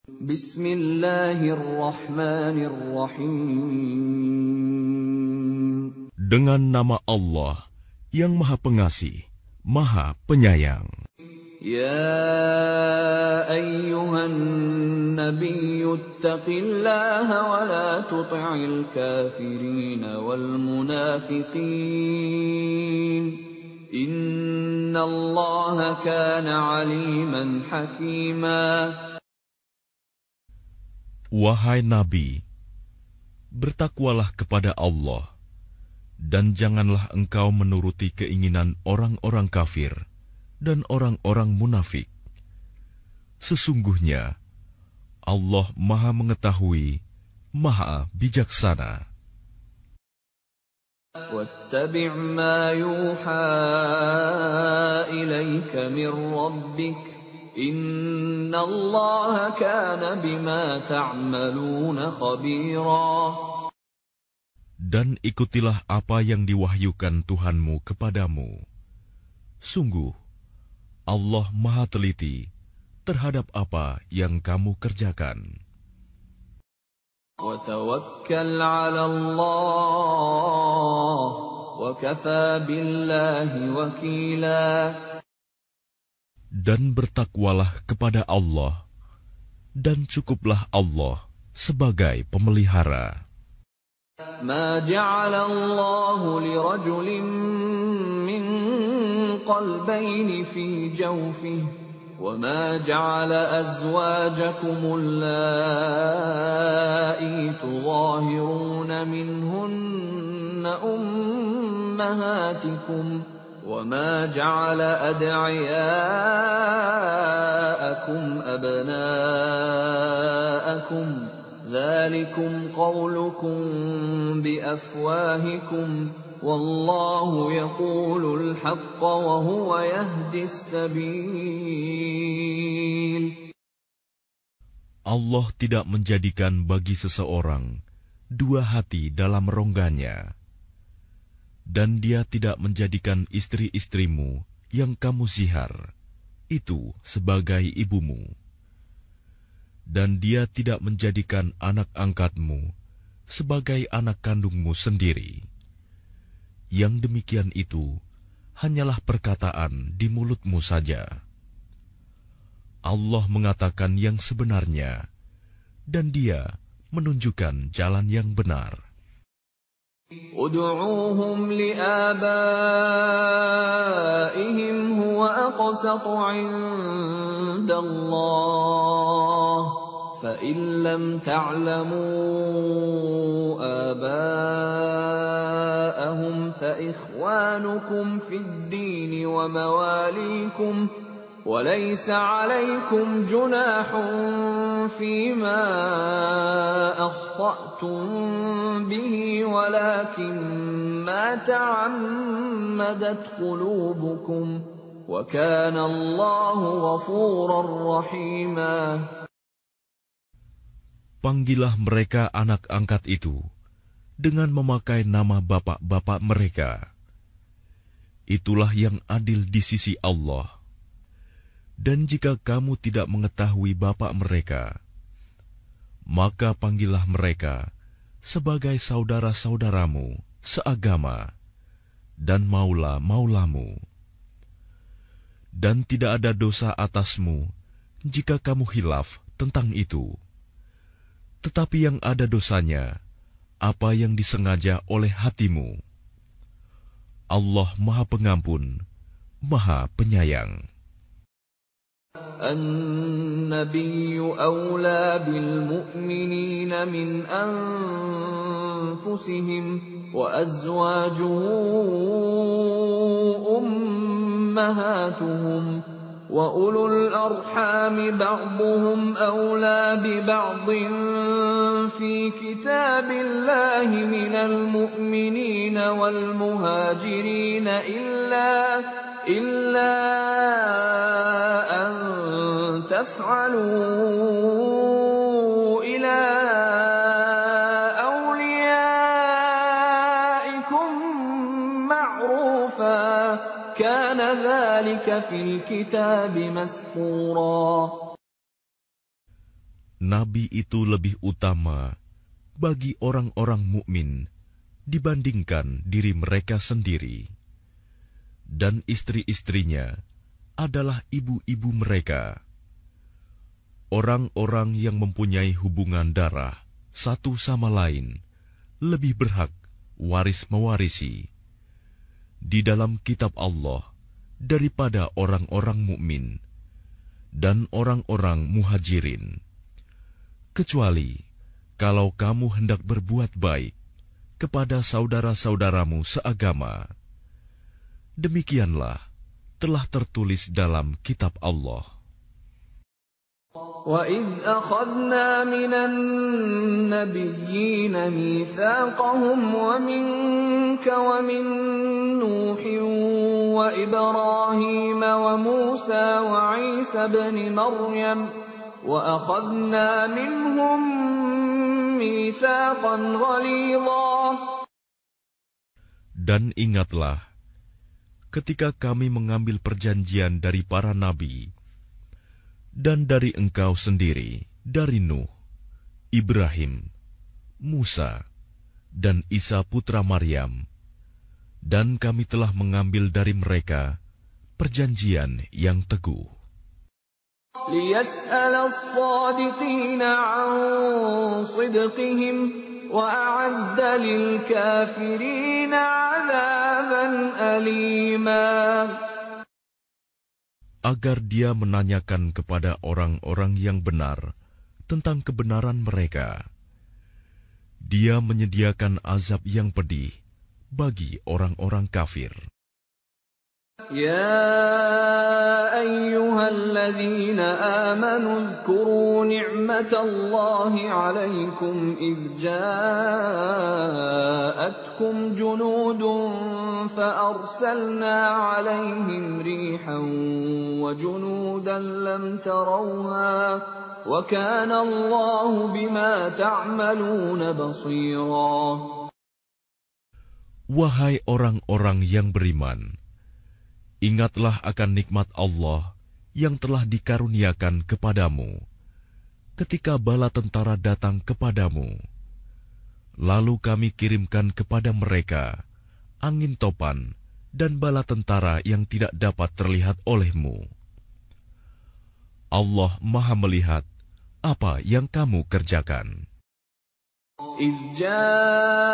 Bismillahirrahmanirrahim. Dengan nama Allah yang Maha Pengasih, Maha Penyayang. Ya ayyuhan nabiyyu ittaqillaha wa la tuti'il kafirin wal munafiqin. Innallaha kana 'aliman hakima. Wahai Nabi, bertakwalah kepada Allah, dan janganlah engkau menuruti keinginan orang-orang kafir dan orang-orang munafik. Sesungguhnya Allah Maha Mengetahui, Maha Bijaksana. Wattabi' ma yuha ilaika min rabbik. Innallaha kana bima ta'maluna khabira. Dan ikutilah apa yang diwahyukan Tuhanmu kepadamu. Sungguh, Allah Maha Teliti terhadap apa yang kamu kerjakan. Wa tawakkal 'ala Allah wa kafa billahi wakila. Dan bertakwalah kepada Allah, dan cukuplah Allah sebagai pemelihara. Ma ja'ala Allahu li rajulin min qalbayni fi jawfihi, wa ma ja'ala azwajakum allati tudhahiruna minhunna ummahatikum. وَمَا جَعَلَ أَدْعِيَاءَكُمْ أَبْنَاءَكُمْ ذَلِكُمْ قَوْلُكُمْ بِأَفْوَاهِكُمْ وَاللَّهُ يَقُولُ الْحَقَّ وَهُوَ يَهْدِي السَّبِيلَ. Allah tidak menjadikan bagi seseorang dua hati dalam rongganya. Dan Dia tidak menjadikan istri-istrimu yang kamu zihar itu sebagai ibumu. Dan Dia tidak menjadikan anak angkatmu sebagai anak kandungmu sendiri. Yang demikian itu hanyalah perkataan di mulutmu saja. Allah mengatakan yang sebenarnya, dan Dia menunjukkan jalan yang benar. Ud'uuhum li'abaihim huwa aqsatu 'inda Allah, fa in lam ta'lamu abaahum fa ikhwanukum fid din wa mawalikum وليس عليكم جناح فيما أخطأتم به ولكن ما تعمدت قلوبكم وكان الله غفورا رحيما. Panggillah mereka anak angkat itu dengan memakai nama bapak-bapak mereka. Itulah yang adil di sisi Allah. Dan jika kamu tidak mengetahui bapak mereka, maka panggillah mereka sebagai saudara-saudaramu seagama dan maula-maulamu. Dan tidak ada dosa atasmu jika kamu khilaf tentang itu. Tetapi yang ada dosanya, apa yang disengaja oleh hatimu. Allah Maha Pengampun, Maha Penyayang. النبي أولى بالمؤمنين من أنفسهم وأزواجه أمهاتهم وأولو الأرحام بعضهم أولى ببعض في كتاب الله من المؤمنين والمهاجرين إلا أن تفعلوا إلى أوليائكم معروفا كان ذلك في الكتاب مسطورا. nabi itu lebih utama bagi orang-orang mukmin dibandingkan diri mereka sendiri, dan istri-istrinya adalah ibu-ibu mereka. Orang-orang yang mempunyai hubungan darah satu sama lain lebih berhak waris-mewarisi di dalam kitab Allah daripada orang-orang mukmin dan orang-orang muhajirin, kecuali kalau kamu hendak berbuat baik kepada saudara-saudaramu seagama. Demikianlah telah tertulis dalam kitab Allah. وَإِذْ أَخَذْنَا مِنَ النَّبِيِّينَ مِيثَاقَهُمْ وَمِنكَ وَمِن نُّوحٍ وَإِبْرَاهِيمَ وَمُوسَى وَعِيسَى ابْنِ مَرْيَمَ وَأَخَذْنَا مِنْهُم مِّيثَاقًا غَلِيظًا. Dan ingatlah ketika kami mengambil perjanjian dari para nabi dan dari engkau sendiri, dari Nuh, Ibrahim, Musa, dan Isa putra Maryam, dan kami telah mengambil dari mereka perjanjian yang teguh. لِيَسْأَلَ الصَّادِقِينَ عَنْ صِدْقِهِمْ وَأَعَدَّ لِلْكَافِرِينَ عَذَابًا أَلِيمًا. Agar dia menanyakan kepada orang-orang yang benar tentang kebenaran mereka. Dia menyediakan azab yang pedih bagi orang-orang kafir. يَا أَيُّهَا الَّذِينَ آمَنُوا اذْكُرُوا نِعْمَةَ اللَّهِ عَلَيْكُمْ إِذْ جَاءَتْكُمْ جُنُودٌ فَأَرْسَلْنَا عَلَيْهِمْ رِيحًا وَجُنُودًا لَّمْ تَرَوْهَا وَكَانَ اللَّهُ بِمَا تَعْمَلُونَ بَصِيرًا. Wahai orang-orang yang beriman, ingatlah akan nikmat Allah yang telah dikaruniakan kepadamu ketika bala tentara datang kepadamu. Lalu kami kirimkan kepada mereka angin topan dan bala tentara yang tidak dapat terlihat olehmu. Allah Maha melihat apa yang kamu kerjakan. إِذْ جَاءُوكُم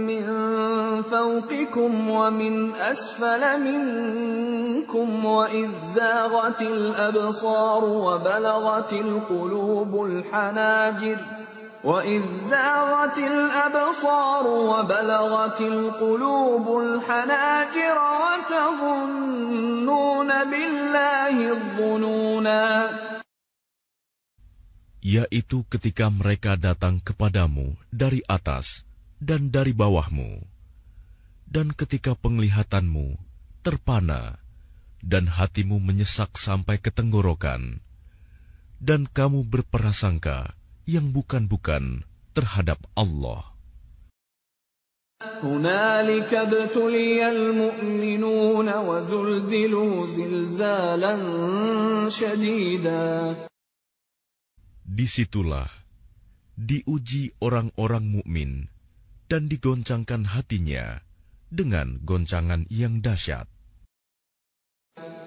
مِّن فَوْقِكُمْ وَمِنْ أَسْفَلَ مِنكُمْ وَإِذْ زَاغَتِ الْأَبْصَارُ وَبَلَغَتِ الْقُلُوبُ الْحَنَاجِرَ وَتَظُنُّونَ بِاللَّهِ الظُّنُونَا. Yaitu ketika mereka datang kepadamu dari atas dan dari bawahmu, dan ketika penglihatanmu terpana dan hatimu menyesak sampai ke tenggorokan, dan kamu berprasangka yang bukan-bukan terhadap Allah. هُنَالِكَ ابْتُلِيَ الْمُؤْمِنُونَ وَزُلْزِلُوا زِلْزَالًا شَدِيدًا. Disitulah diuji orang-orang mukmin dan digoncangkan hatinya dengan goncangan yang dahsyat.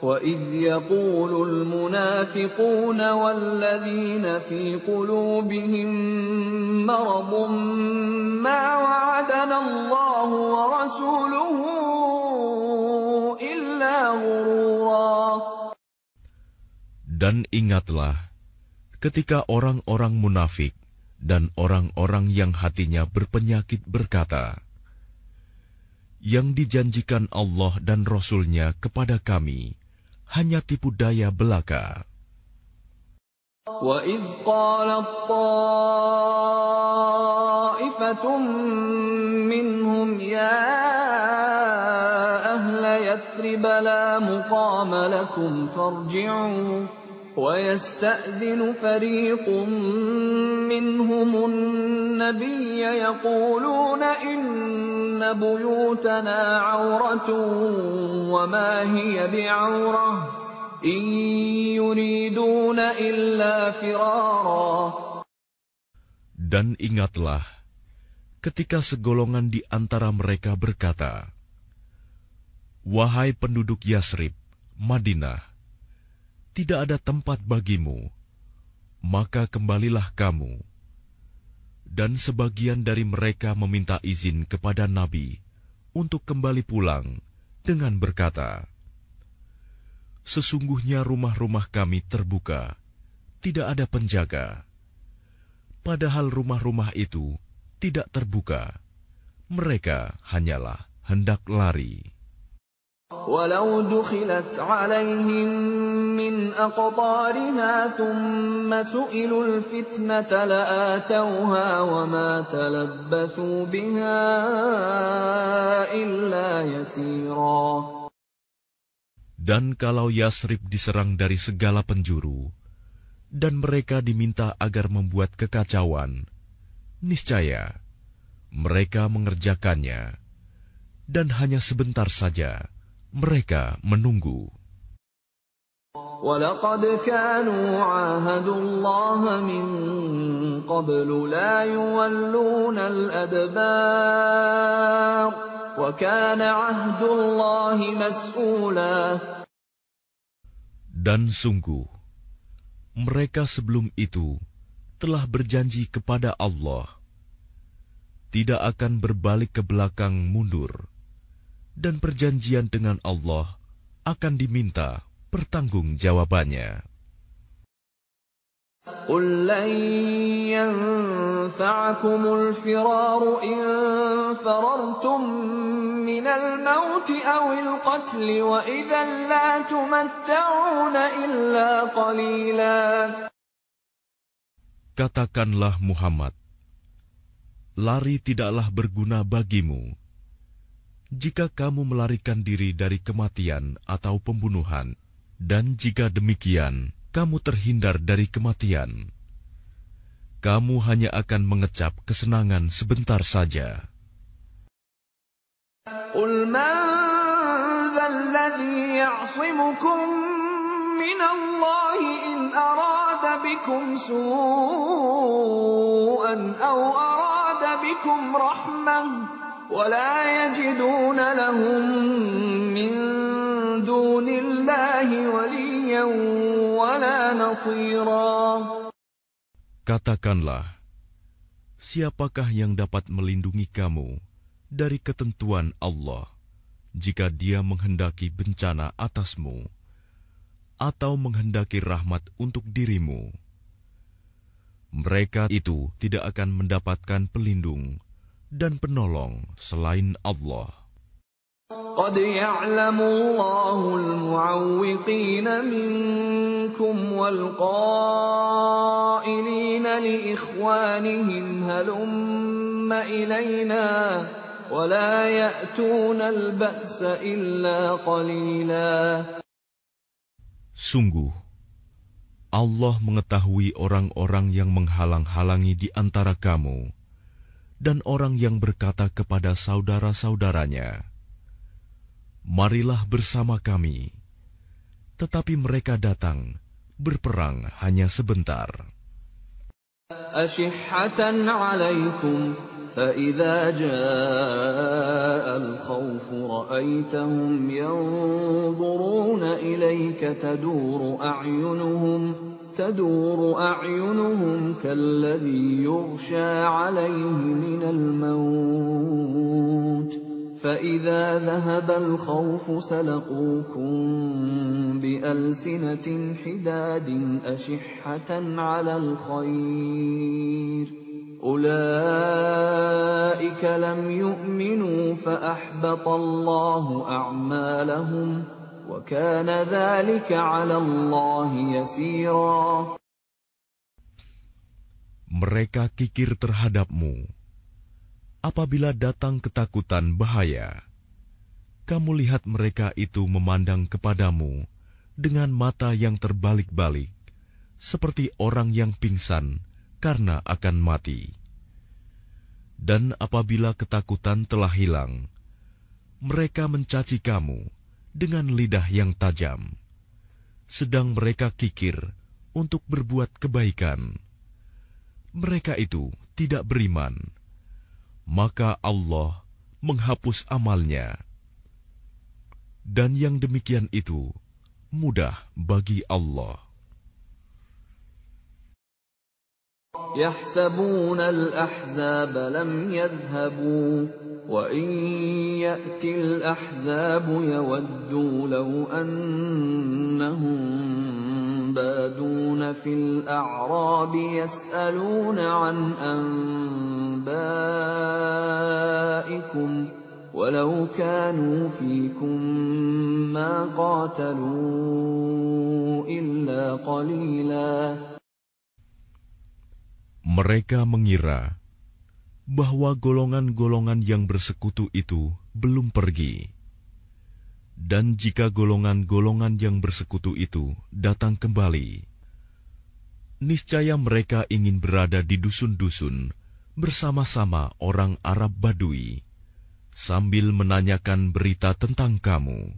وَإِذْ يَقُولُ الْمُنَافِقُونَ وَالَّذِينَ فِي قُلُوبِهِم مَّرَضٌ مَّا وَعَدَنَا اللَّهُ وَرَسُولُهُ إِلَّا غُرُورًا. Dan ingatlah ketika orang-orang munafik dan orang-orang yang hatinya berpenyakit berkata, yang dijanjikan Allah dan Rasul-Nya kepada kami hanya tipu daya belaka. وَإِذْ قَالَتْ طَائِفَةٌ مِّنْهُمْ يَا أَهْلَ يَثْرِبَ لَا مُقَامَ لَكُمْ فَارْجِعُوا وَيَسْتَأْذِنُ فَرِيقٌ مِّنْهُمُ النَّبِيَّ يَقُولُونَ إِنَّ بُيُوتَنَا عَوْرَةٌ وَمَا هِيَ بِعَوْرَةٍ إن يريدون إلا فرارا. Dan ingatlah, ketika segolongan di antara mereka berkata, "Wahai penduduk Yasrib, Madinah, tidak ada tempat bagimu, maka kembalilah kamu." Dan sebagian dari mereka meminta izin kepada Nabi untuk kembali pulang dengan berkata, "Sesungguhnya rumah-rumah kami terbuka, tidak ada penjaga." Padahal rumah-rumah itu tidak terbuka, mereka hanyalah hendak lari. ولو دخلت عليهم من أقطارها ثم سئلوا الفتنة لآتوها وما تلبثوا بها إلا يسيرا. Dan kalau Yasrib diserang dari segala penjuru, dan mereka diminta agar membuat kekacauan, niscaya mereka mengerjakannya, dan hanya sebentar saja mereka menunggu. وَلَقَدْ كَانُوا عَاهَدُوا اللَّهَ مِن قَبْلُ لَا يُوَلُّونَ الْأَدْبَارَ وَكَانَ عَهْدُ اللَّهِ مَسْئُولًا. Dan sungguh, mereka sebelum itu telah berjanji kepada Allah, tidak akan berbalik ke belakang mundur, dan perjanjian dengan Allah akan diminta pertanggungjawabannya. قُل لَّن يَنفَعَكُمُ الْفِرَارُ إِن فَرَرْتُم مِّنَ الْمَوْتِ أَوِ الْقَتْلِ وَإِذًا لَّا تُمَتَّعُونَ إِلَّا قَلِيلًا. Katakanlah Muhammad, lari tidaklah berguna bagimu. Jika kamu melarikan diri dari kematian atau pembunuhan, dan jika demikian, kamu terhindar dari kematian, kamu hanya akan mengecap kesenangan sebentar saja. قُلْ مَن ذَا الَّذِي يَعْصِمُكُم مِّنَ اللَّهِ إِنْ أَرَادَ بِكُمْ سُوءًا أَوْ أَرَادَ بِكُمْ رَحْمَةً وَلَا يَجِدُونَ لَهُم مِّن دُونِ اللَّهِ وَلِيًّا وَلَا نَصِيرًا. Katakanlah, siapakah yang dapat melindungi kamu dari ketentuan Allah jika Dia menghendaki bencana atasmu atau menghendaki rahmat untuk dirimu? Mereka itu tidak akan mendapatkan pelindung dan penolong selain Allah. قَدْ يَعْلَمُ اللَّهُ الْمُعَوِّقِينَ مِنكُمْ وَالْقَائِلِينَ لِإِخْوَانِهِمْ هَلُمَّ إِلَيْنَا وَلَا يَأْتُونَ الْبَأْسَ إِلَّا قَلِيلًا. Sungguh, Allah mengetahui orang-orang yang menghalang-halangi di antara kamu, dan orang yang berkata kepada saudara-saudaranya, "Marilah bersama kami," tetapi mereka datang berperang hanya sebentar. أَشِحَّةً عَلَيْكُمْ فَإِذَا جَاءَ الْخَوْفُ رَأَيْتَهُمْ يَنظُرُونَ إِلَيْكَ تدور أعينهم كالذي يغشى عليه من الموت فإذا ذهب الخوف سلقوكم بألسنة حداد أشحة على الخير أولئك لم يؤمنوا فأحبط الله أعمالهم وَكَانَ ذَلِكَ عَلَى اللَّهِ يَسِيرًا. Mereka kikir terhadapmu. Apabila datang ketakutan bahaya, kamu lihat mereka itu memandang kepadamu dengan mata yang terbalik-balik, seperti orang yang pingsan karena akan mati. Dan apabila ketakutan telah hilang, mereka mencaci kamu dengan lidah yang tajam, sedang mereka kikir untuk berbuat kebaikan. Mereka itu tidak beriman, maka Allah menghapus amalnya. Dan yang demikian itu mudah bagi Allah. يحسبون الأحزاب لم يذهبوا وإن يأتي الأحزاب يودوا لو أنهم بادون في الأعراب يسألون عن أنبائكم ولو كانوا فيكم ما قاتلوا إلا قليلا. Mereka mengira bahwa golongan-golongan yang bersekutu itu belum pergi. Dan jika golongan-golongan yang bersekutu itu datang kembali, niscaya mereka ingin berada di dusun-dusun bersama-sama orang Arab Badui, sambil menanyakan berita tentang kamu.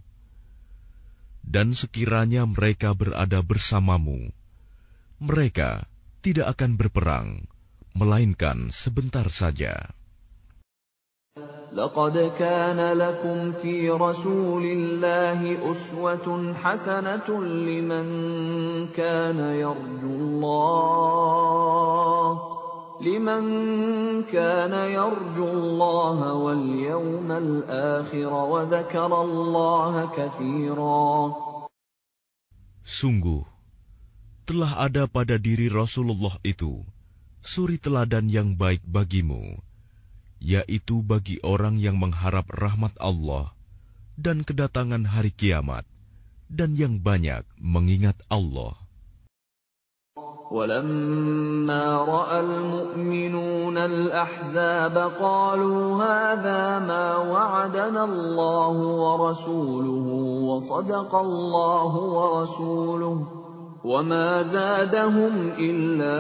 Dan sekiranya mereka berada bersamamu, mereka tidak akan berperang, melainkan sebentar saja. لقد كان لكم في رسول الله أسوة حسنة لمن كان يرجو الله واليوم الآخر وذكر الله كثيرا. Sungguh, telah ada pada diri Rasulullah itu suri teladan yang baik bagimu, yaitu bagi orang yang mengharap rahmat Allah dan kedatangan hari kiamat, dan yang banyak mengingat Allah. وَلَمَّا رَأَى الْمُؤْمِنُونَ الْأَحْزَابَ قَالُوا هَذَا مَا وَعَدَنَا اللَّهُ وَرَسُولُهُ وَصَدَقَ اللَّهُ وَرَسُولُهُ وَمَا زَادَهُمْ إِلَّا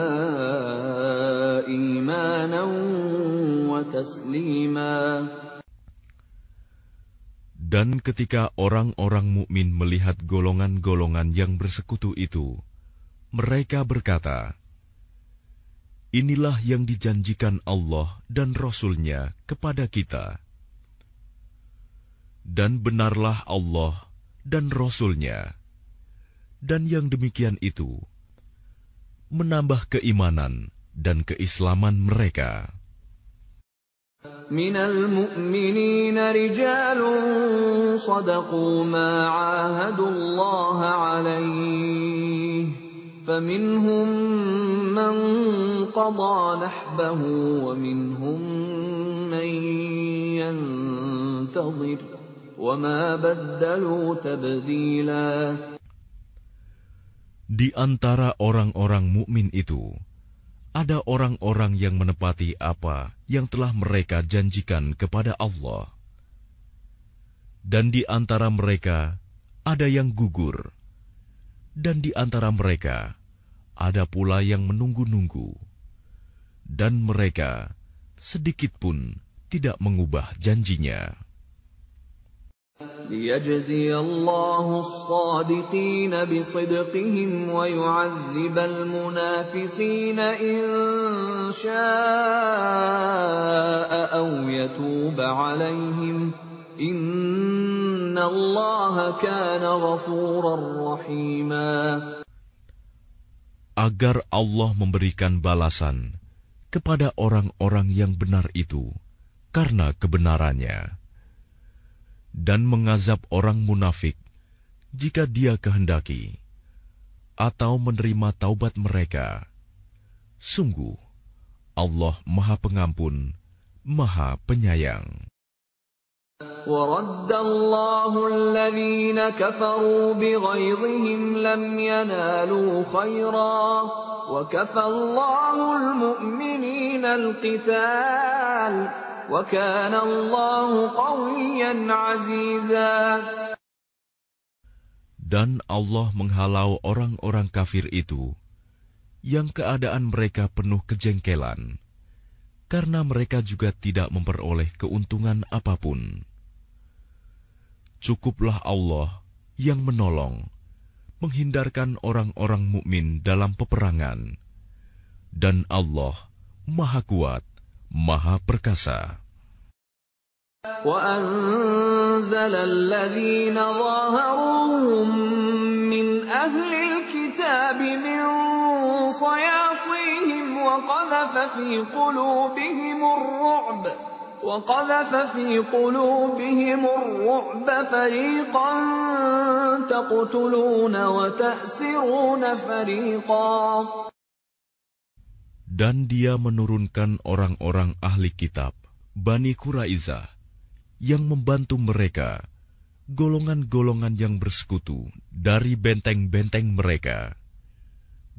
إِيمَانًا وَتَسْلِيمًا. Dan ketika orang-orang mukmin melihat golongan-golongan yang bersekutu itu, mereka berkata, "Inilah yang dijanjikan Allah dan Rasul-Nya kepada kita." Dan benarlah Allah dan Rasul-Nya. Dan yang demikian itu menambah keimanan dan keislaman mereka. Minal mu'minina rijalun sadaqu ma 'ahadullaha 'alaihi faminhum man qada nahbahu wa minhum man yantazir wa ma baddalu tabdila. Di antara orang-orang mukmin itu, ada orang-orang yang menepati apa yang telah mereka janjikan kepada Allah. Dan di antara mereka ada yang gugur, dan di antara mereka ada pula yang menunggu-nunggu, dan mereka sedikit pun tidak mengubah janjinya. ليجزي الله الصادقين بصدقهم ويعذب المنافقين إن شاء أو يتوب عليهم إن الله كان غفورا رحيما. Agar Allah memberikan balasan kepada orang-orang yang benar itu karena kebenarannya, dan mengazab orang munafik jika Dia kehendaki, atau menerima taubat mereka. Sungguh, Allah Maha Pengampun, Maha Penyayang. وَرَدَّ اللَّهُ الَّذِينَ كَفَرُوا بِغَيظِهِمْ لَمْ يَنَالُوا خَيْرًا وَكَفَى اللَّهُ الْمُؤْمِنِينَ الْقِتَالَ وَكَانَ اللَّهُ قَوِيًّا عَزِيزًا. Dan Allah menghalau orang-orang kafir itu, yang keadaan mereka penuh kejengkelan, karena mereka juga tidak memperoleh keuntungan apapun. Cukuplah Allah yang menolong, menghindarkan orang-orang mukmin dalam peperangan. Dan Allah Maha Kuat, Maha Perkasa. وَأَنزَلَ الَّذِينَ ظَاهَرُوهُم مِّنْ أَهْلِ الْكِتَابِ مِنْ صَيَاصِيهِمْ وَقَذَفَ فِي قُلُوبِهِمُ الرُّعْبَ فَرِيقًا تَقْتُلُونَ وَتَأْسِرُونَ فَرِيقًا. Dan Dia menurunkan orang-orang ahli kitab, Bani Quraizah, yang membantu mereka, golongan-golongan yang bersekutu dari benteng-benteng mereka.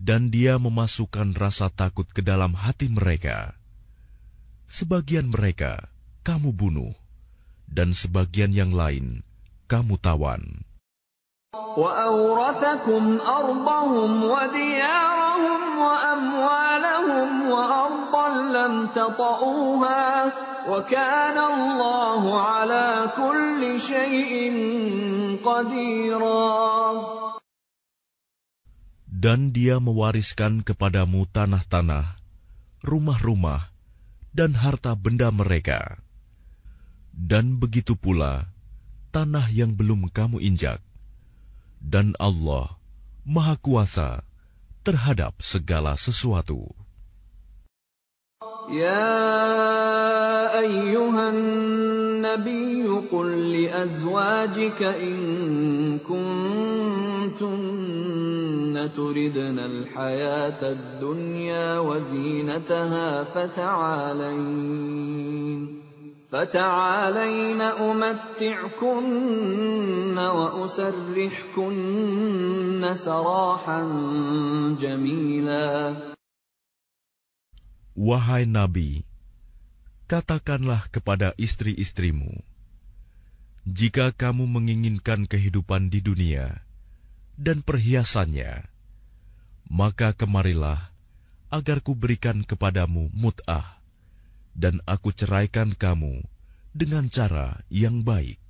Dan Dia memasukkan rasa takut ke dalam hati mereka. Sebagian mereka kamu bunuh, dan sebagian yang lain kamu tawan. وَأَوْرَثَكُمْ أَرْضَهُمْ وَدِيَارَهُمْ وَأَمْوَالَهُمْ وَأَرْضًا لَّمْ تَطَئُوهَا وَكَانَ اللَّهُ عَلَى كُلِّ شَيْءٍ قَدِيرًا. Dan Dia mewariskan kepadamu tanah-tanah, rumah-rumah, dan harta benda mereka. Dan begitu pula tanah yang belum kamu injak. Dan Allah Maha Kuasa terhadap segala sesuatu. يا أيها النبي قل لأزواجك إن كنتن تردن الحياة الدنيا وزينتها فتعالين أمتعكن وأسرحكن سراحا جميلا. Wahai Nabi, katakanlah kepada istri-istrimu, jika kamu menginginkan kehidupan di dunia dan perhiasannya, maka kemarilah agar kuberikan kepadamu mut'ah, dan aku ceraikan kamu dengan cara yang baik.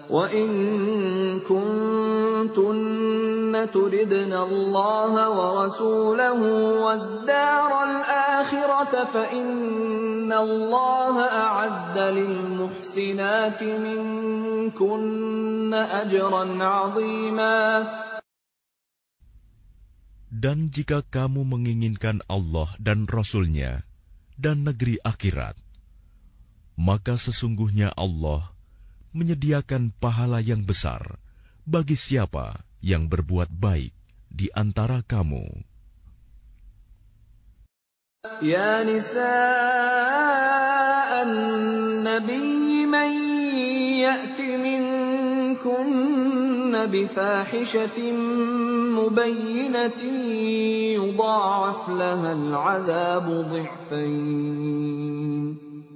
وَإِن كُنتُنَّ تُرِدْنَ اللَّهَ وَرَسُولَهُ وَالدَّارَ الْآخِرَةَ فَإِنَّ اللَّهَ أَعَدَّ لِلْمُحْسِنَاتِ مِنكُنَّ أَجْرًا عَظِيمًا. Dan jika kamu menginginkan Allah dan Rasul-Nya dan negeri akhirat, maka sesungguhnya Allah menyediakan pahala yang besar bagi siapa yang berbuat baik di antara kamu. يا نساء النبي من يأت منكن بفاحشة مبينة يضاعف لها العذاب ضعفين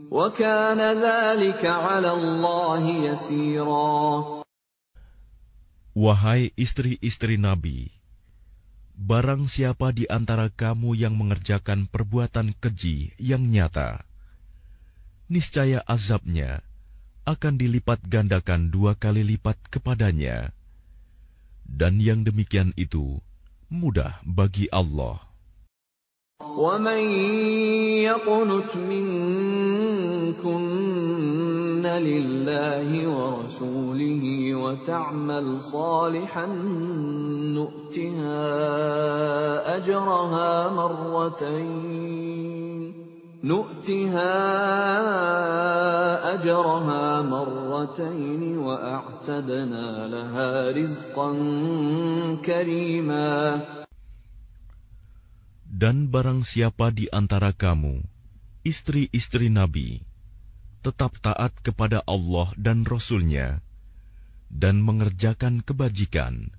وكان ذلك على الله يسيرا. Wahai istri-istri Nabi, barang siapa di antara kamu yang mengerjakan perbuatan keji yang nyata, niscaya azabnya akan dilipat gandakan 2 kali lipat kepadanya. Dan yang demikian itu mudah bagi Allah. وَمَن يَقْنُتْ مِنكُنَّ لِلَّهِ وَرَسُولِهِ وَتَعْمَلْ صَالِحًا نُؤْتِهَا أَجْرَهَا مَرَّتَيْنِ وَأَعْتَدْنَا لَهَا رِزْقًا كَرِيمًا. Dan barang siapa di antara kamu, istri-istri Nabi, tetap taat kepada Allah dan Rasul-Nya, dan mengerjakan kebajikan,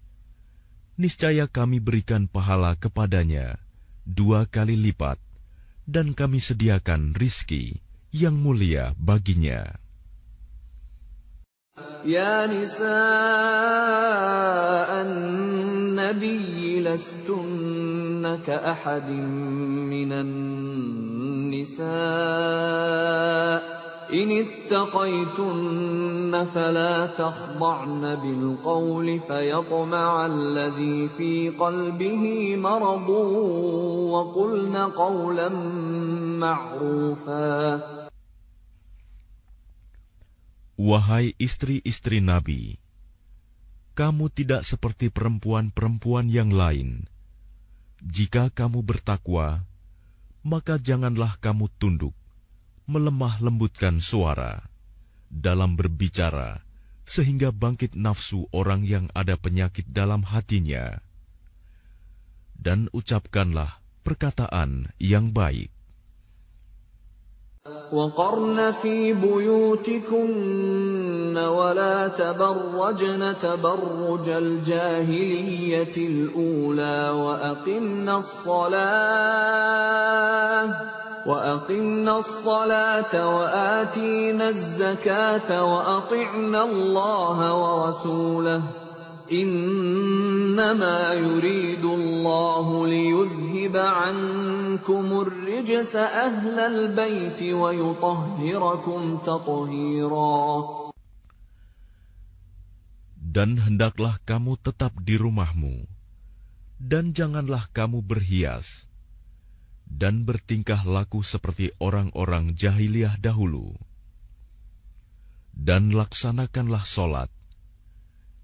niscaya kami berikan pahala kepadanya 2 kali lipat, dan kami sediakan rizki yang mulia baginya. يا نساء النبي لستن كأحد من النساء إن اتقيتن فلا تخضعن بالقول فيطمع الذي في قلبه مرض وقلن قولا معروفا. Wahai istri-istri Nabi, kamu tidak seperti perempuan-perempuan yang lain. Jika kamu bertakwa, maka janganlah kamu tunduk, melemah lembutkan suara dalam berbicara, sehingga bangkit nafsu orang yang ada penyakit dalam hatinya. Dan ucapkanlah perkataan yang baik. وَقَرْنَ فِي بُيُوتِكُنَّ وَلَا تَبَرَّجْنَ تَبَرُّجَ الْجَاهِلِيَّةِ الْأُولَى وَأَقِمْنَ الصَّلَاةَ وَآتِينَ الزَّكَاةَ وَأَطِعْنَ اللَّهَ وَرَسُولَهُ إِنَّمَا يُرِيدُ اللَّهُ لِيُذْهِبَ عَنكُمُ الرِّجْسَ أَهْلَ الْبَيْتِ وَيُطَهِّرَكُمْ تَطْهِيرًا. Dan hendaklah kamu tetap di rumahmu, dan janganlah kamu berhias, dan bertingkah laku seperti orang-orang jahiliyah dahulu. Dan laksanakanlah solat,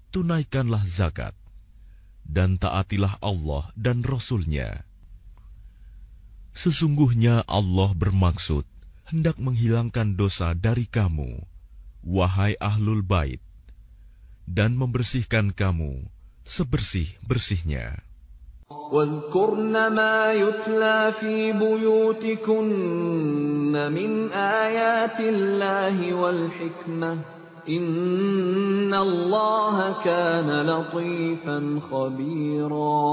tunaikanlah zakat, dan taatilah Allah dan Rasul-Nya. Sesungguhnya Allah bermaksud hendak menghilangkan dosa dari kamu, wahai ahlul bait, dan membersihkan kamu sebersih-bersihnya. وَاذْكُرْنَ مَا يُتْلَى فِي بُيُوتِكُنَّ مِنْ آيَاتِ اللَّهِ وَالْحِكْمَةِ إِنَّ اللَّهَ كَانَ لَطِيفًا خَبِيرًا.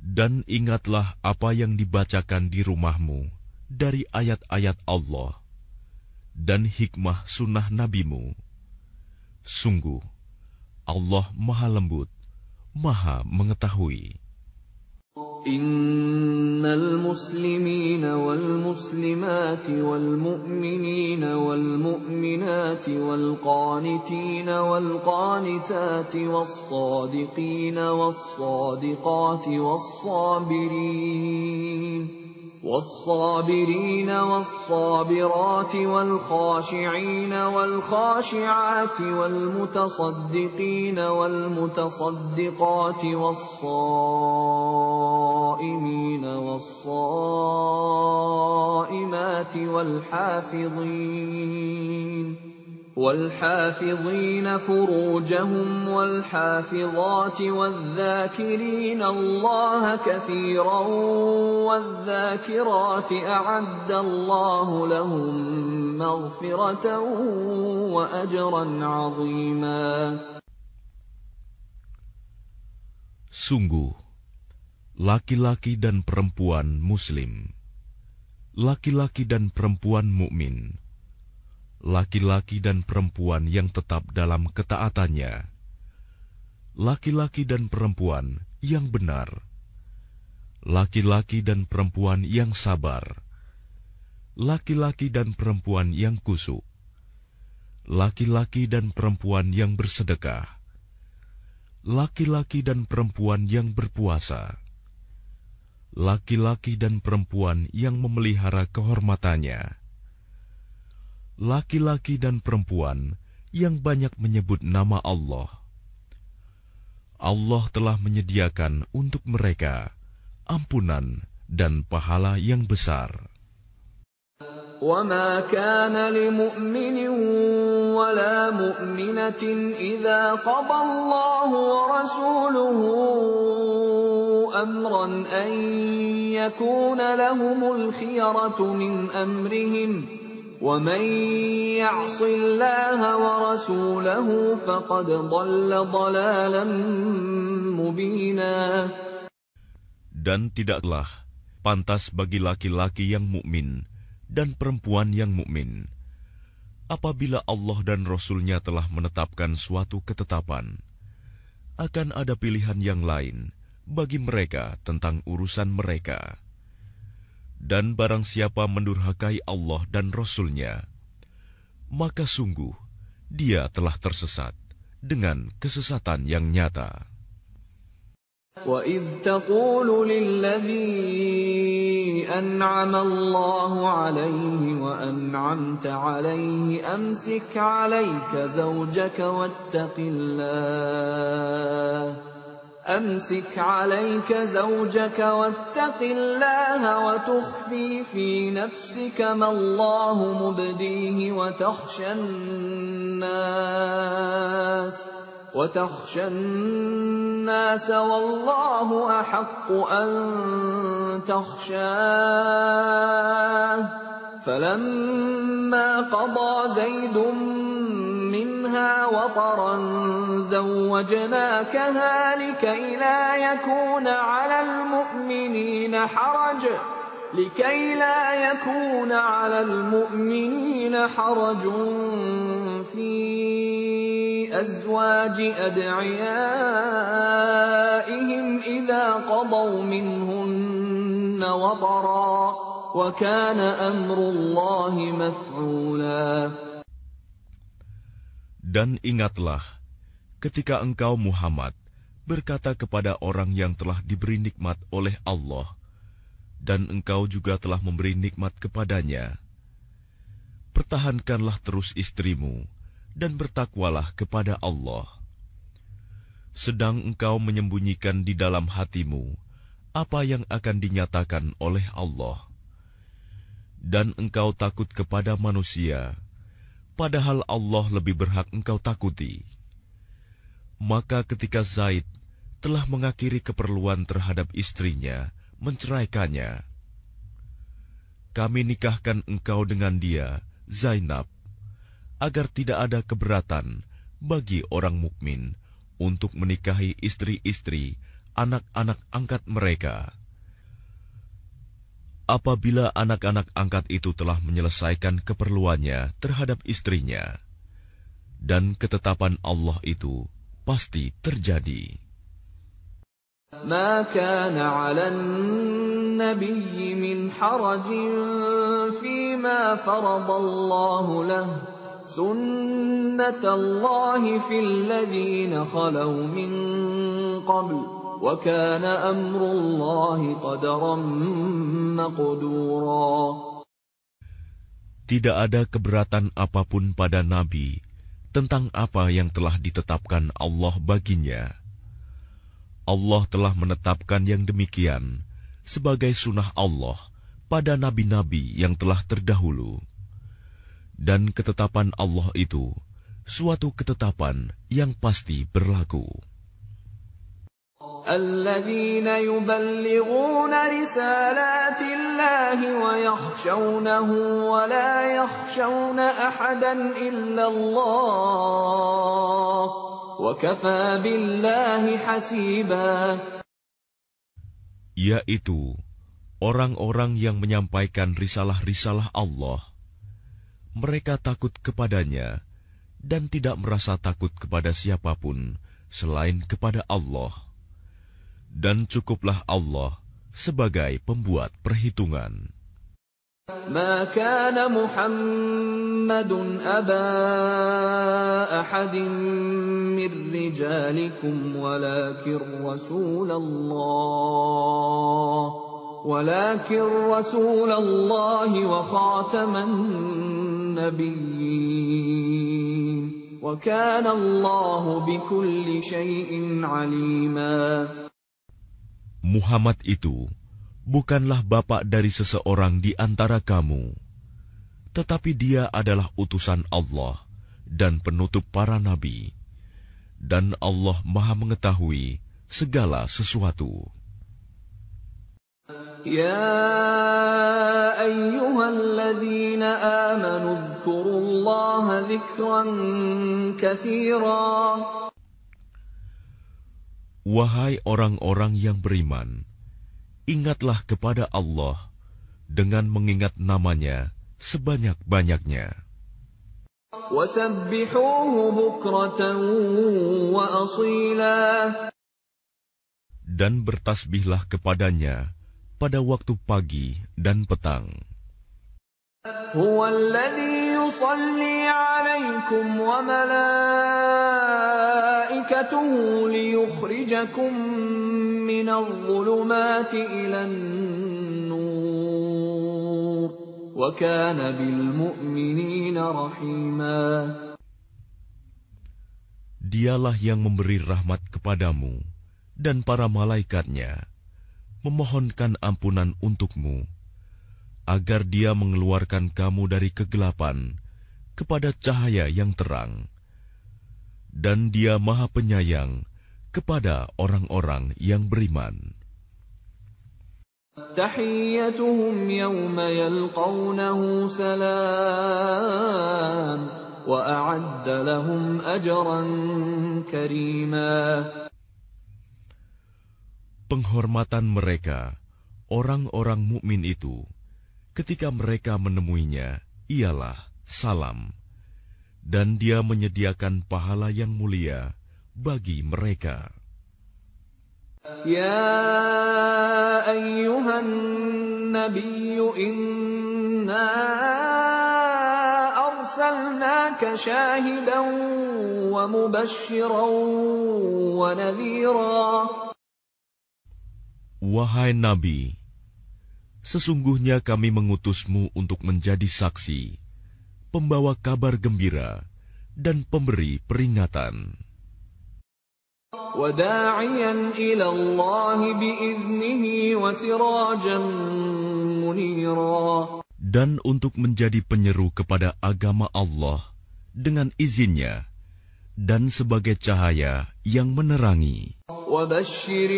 Dan ingatlah apa yang dibacakan di rumahmu dari ayat-ayat Allah dan hikmah sunnah nabimu. Sungguh, Allah Maha Lembut, Maha Mengetahui. إن المسلمين والمسلمات والمؤمنين والمؤمنات والقانتين والقانتات والصادقين والصادقات والصابرين والصابرات والخاشعين والخاشعات والمتصدقين والمتصدقات والصائمين والصائمات والحافظين فروجهم والحافظات والذاكرين الله كثيرا والذاكرات أعد الله لهم مغفرة وأجرا عظيما. Sungguh, laki-laki dan perempuan Muslim, laki-laki dan perempuan mukmin, laki-laki dan perempuan yang tetap dalam ketaatannya, laki-laki dan perempuan yang benar, laki-laki dan perempuan yang sabar, laki-laki dan perempuan yang khusyuk, laki-laki dan perempuan yang bersedekah, laki-laki dan perempuan yang berpuasa, laki-laki dan perempuan yang memelihara kehormatannya, laki-laki dan perempuan yang banyak menyebut nama Allah. Allah telah menyediakan untuk mereka ampunan dan pahala yang besar. وَمَا كَانَ لِمُؤْمِنٍ وَلَا مُؤْمِنَةٍ إِذَا قَضَى اللَّهُ وَرَسُولُهُ أَمْرًا أَن يَكُونَ لَهُمُ الْخِيَرَةُ مِنْ أَمْرِهِمْ وَمَن يَعْصِ اللَّهَ وَرَسُولَهُ فَقَدْ ضَلَّ ضَلَالًا مُبِينًا. Dan tidaklah pantas bagi laki-laki yang mukmin dan perempuan yang mukmin apabila Allah dan Rasul-Nya telah menetapkan suatu ketetapan, akan ada pilihan yang lain bagi mereka tentang urusan mereka. Dan barang siapa mendurhakai Allah dan Rasul-Nya, maka sungguh dia telah tersesat dengan kesesatan yang nyata. وَإِذْ تَقُولُ لِلَّذِي أَنْعَمَ اللَّهُ عَلَيْهِ وَأَنْعَمْتَ عَلَيْهِ أَمْسِكْ عَلَيْكَ زَوْجَكَ وَاتَّقِ اللَّهَ وَتُخْفِي فِي نَفْسِكَ مَا اللَّهُ مُبْدِيهِ وتخشى الناس والله أحق أن تخشاه فلما قضى زيد منها وطرا زوجناكها لكي لا يكون على المؤمنين حرج في أزواج أدعيائهم إذا قضوا منهن وطرا وكان أمر الله مفعولا. Dan ingatlah ketika engkau Muhammad berkata kepada orang yang telah diberi nikmat oleh Allah, dan engkau juga telah memberi nikmat kepadanya, pertahankanlah terus istrimu dan bertakwalah kepada Allah. Sedang engkau menyembunyikan di dalam hatimu apa yang akan dinyatakan oleh Allah, dan engkau takut kepada manusia, padahal Allah lebih berhak engkau takuti. Maka ketika Zaid telah mengakhiri keperluan terhadap istrinya, menceraikannya, kami nikahkan engkau dengan dia, Zainab, agar tidak ada keberatan bagi orang mukmin untuk menikahi istri-istri anak-anak angkat mereka. Apabila anak-anak angkat itu telah menyelesaikan keperluannya terhadap istrinya, dan ketetapan Allah itu pasti terjadi. ما كان على النبي من حرج فيما فرض الله له سنة الله في الذين خلوا من قبل وكان أمر الله قدرا مقدورا. Tidak ada keberatan apapun pada Nabi tentang apa yang telah ditetapkan Allah baginya. Allah telah menetapkan yang demikian sebagai sunnah Allah pada nabi-nabi yang telah terdahulu. Dan ketetapan Allah itu suatu ketetapan yang pasti berlaku. الذين يبلغون رسالات الله ويخشونه ولا يخشون أحدا إلا الله وكفى بالله حسيبا. Yaitu orang-orang yang menyampaikan risalah-risalah Allah. Mereka takut kepadanya dan tidak merasa takut kepada siapapun selain kepada Allah. Dan cukuplah Allah sebagai pembuat perhitungan. ما كان محمد أبا أحد من رجالكم ولكن رسول الله وخاتم النبيين وكان الله بكل شيء عليما. Muhammad itu bukanlah bapak dari seseorang di antara kamu, tetapi dia adalah utusan Allah dan penutup para nabi, dan Allah Maha mengetahui segala sesuatu. يا أيها الذين آمنوا اذكروا الله ذكرا كثيرا. Wahai orang-orang yang beriman, ingatlah kepada Allah dengan mengingat namanya sebanyak-banyaknya. وَسَبِّحُوهُ بُكْرَةً وَأَصِيلًا. Dan bertasbihlah kepadanya pada waktu pagi dan petang. هو الذي يصلي عليكم وملائكته ليخرجكم من الظلمات إلى النور وكان بالمؤمنين رحيما. Dialah yang memberi rahmat kepadamu dan para malaikatnya, memohonkan ampunan untukmu, agar Dia mengeluarkan kamu dari kegelapan kepada cahaya yang terang. Dan Dia Maha Penyayang kepada orang-orang yang beriman. تحيتهم يوم يلقونه سلام وأعد لهم أجرا كريما. Penghormatan mereka, orang-orang mukmin itu, ketika mereka menemuinya, ialah salam, dan Dia menyediakan pahala yang mulia bagi mereka. يا أيها النبي إنا أرسلناك شاهدا ومبشرا ونذيرا. Wahai Nabi, sesungguhnya kami mengutusmu untuk menjadi saksi, pembawa kabar gembira, dan pemberi peringatan. وَدَاعِيًا إِلَى اللَّهِ بِإِذْنِهِ وَسِرَاجًا مُنِيرًا. Dan untuk menjadi penyeru kepada agama Allah dengan izinnya, dan sebagai cahaya yang menerangi. وَبَشِّرِ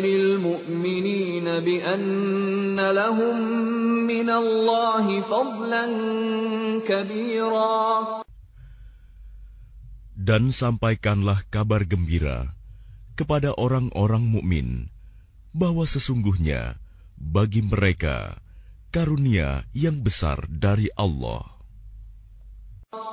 الْمُؤْمِنِينَ بِأَنَّ لَهُم مِّنَ اللَّهِ فَضْلًا كَبِيرًا. Dan sampaikanlah kabar gembira kepada orang-orang mukmin bahwa sesungguhnya bagi mereka karunia yang besar dari Allah.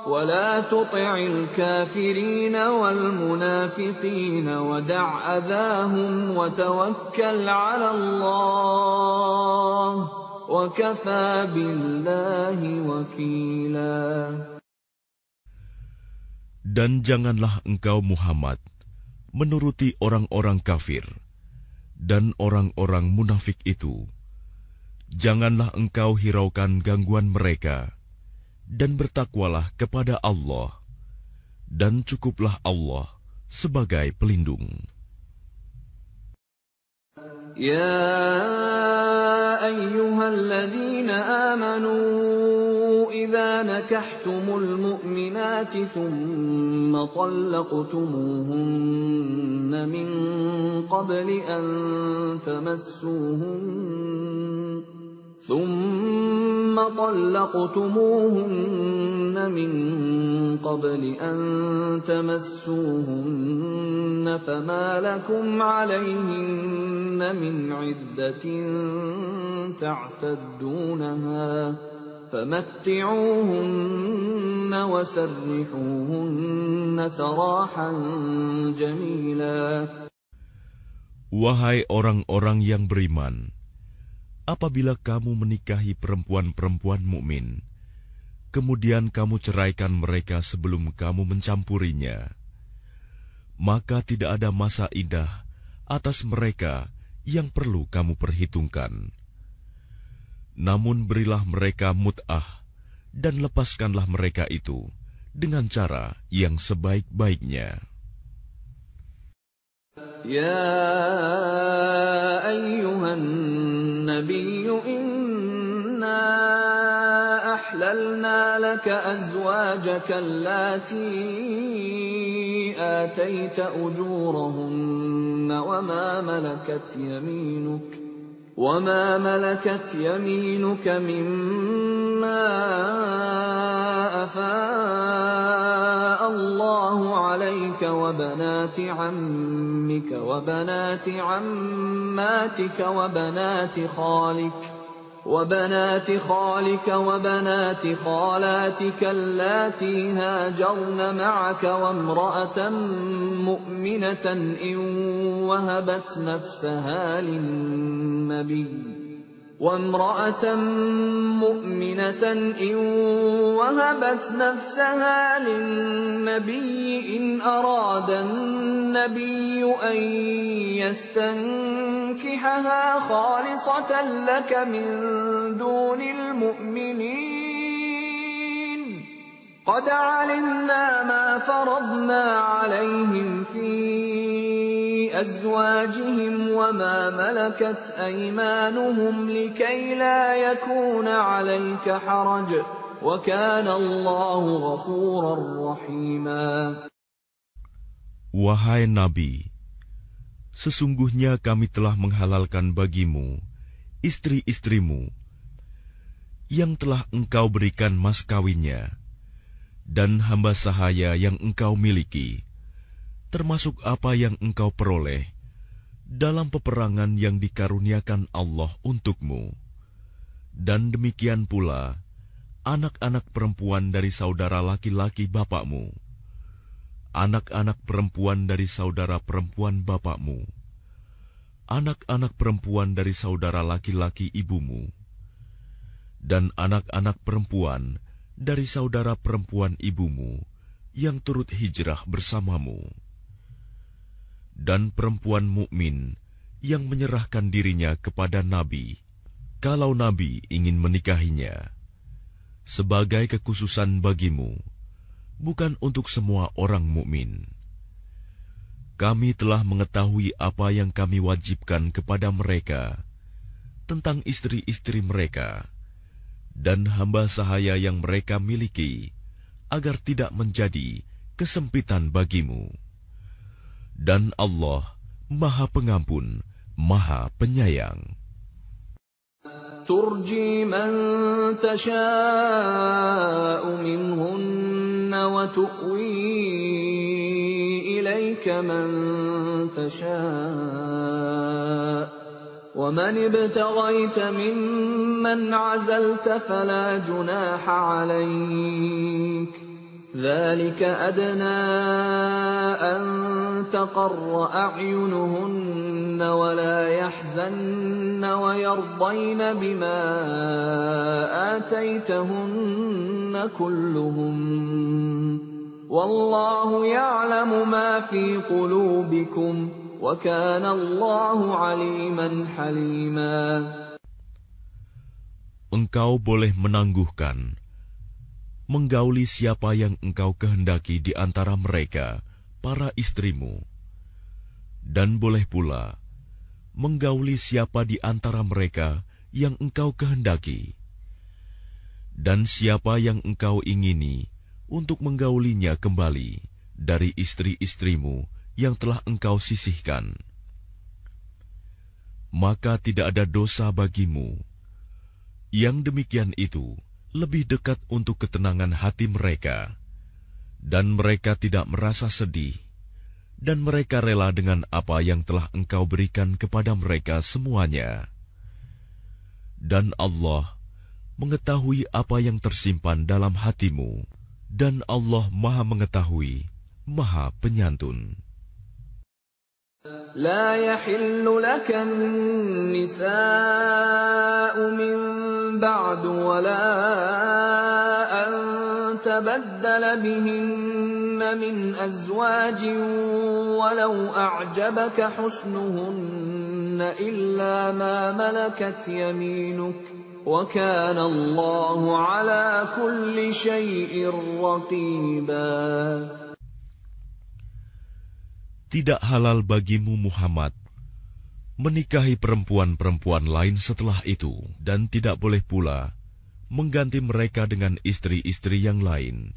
وَلَا تُطِعِ الْكَافِرِينَ وَالْمُنَافِقِينَ وَدَعْ أَذَاهُمْ وَتَوَكَّلْ عَلَى اللَّهِ وَكَفَى بِاللَّهِ وَكِيلًا. Dan janganlah engkau Muhammad menuruti orang-orang kafir dan orang-orang munafik itu. Janganlah engkau hiraukan gangguan mereka, dan bertakwalah kepada Allah, dan cukuplah Allah sebagai pelindung. يا أيها الذين آمنوا إذا نكحتم المؤمنات ثم طلقتموهن من قبل أن تمسوهن فما لكم عليهن من عدة تعتدونها فمتعوهن وسرحوهن سراحا جميلا. Wahai orang-orang yang beriman, apabila kamu menikahi perempuan-perempuan mukmin, kemudian kamu ceraikan mereka sebelum kamu mencampurinya, maka tidak ada masa indah atas mereka yang perlu kamu perhitungkan. Namun berilah mereka mut'ah dan lepaskanlah mereka itu dengan cara yang sebaik-baiknya. يا أيها النبي إنا أحللنا لك أزواجك اللاتي آتيت أجورهن وما ملكت يمينك مما أفاء الله عليك وبنات عمك وبنات عماتك وبنات خالك وبنات خالك وبنات خالاتك اللاتي هاجرن معك وامرأة مؤمنة إن وهبت نفسها للنبي إن أراد النبي أن يستنكحها خالصة لك من دون المؤمنين قد علمنا ما فرضنا عليهم في أزواجهم وما ملكت أيمانهم لكي لا يكون عليك حرج وكان الله غفورا رحيما. Wahai Nabi, sesungguhnya kami telah menghalalkan bagimu istri-istrimu yang telah engkau berikan mas kawinnya dan hamba sahaya yang engkau miliki, termasuk apa yang engkau peroleh dalam peperangan yang dikaruniakan Allah untukmu, dan demikian pula anak-anak perempuan dari saudara laki-laki bapakmu, anak-anak perempuan dari saudara perempuan bapakmu, anak-anak perempuan dari saudara laki-laki ibumu, dan anak-anak perempuan dari saudara perempuan ibumu yang turut hijrah bersamamu, dan perempuan mukmin yang menyerahkan dirinya kepada Nabi, kalau Nabi ingin menikahinya, sebagai kekhususan bagimu, bukan untuk semua orang mukmin. Kami telah mengetahui apa yang kami wajibkan kepada mereka tentang istri-istri mereka dan hamba sahaya yang mereka miliki, agar tidak menjadi kesempitan bagimu. Dan Allah Maha Pengampun, Maha Penyayang. ترجي من تشاء منهن وتؤوي إليك من تشاء ومن ابتغيت ممن عزلت فلا جناح عليك ذلك أدنى أن تقر أعينهن ولا يحزن ويرضين بما آتيتهن كلهم والله يعلم ما في قلوبكم وكان الله عليما حليما. Engkau boleh menangguhkan, menggauli siapa yang engkau kehendaki di antara mereka, para istrimu, dan boleh pula menggauli siapa di antara mereka yang engkau kehendaki, dan siapa yang engkau ingini untuk menggaulinya kembali dari istri-istrimu yang telah engkau sisihkan. Maka tidak ada dosa bagimu. Yang demikian itu lebih dekat untuk ketenangan hati mereka, dan mereka tidak merasa sedih, dan mereka rela dengan apa yang telah engkau berikan kepada mereka semuanya. Dan Allah mengetahui apa yang tersimpan dalam hatimu, dan Allah Maha Mengetahui, Maha Penyantun. لا يحل لك النساء من بعد ولا أن تبدل بهن من أزواج ولو أعجبك حسنهن إلا ما ملكت يمينك وكان الله على كل شيء رقيبا. Tidak halal bagimu Muhammad menikahi perempuan-perempuan lain setelah itu, dan tidak boleh pula mengganti mereka dengan istri-istri yang lain,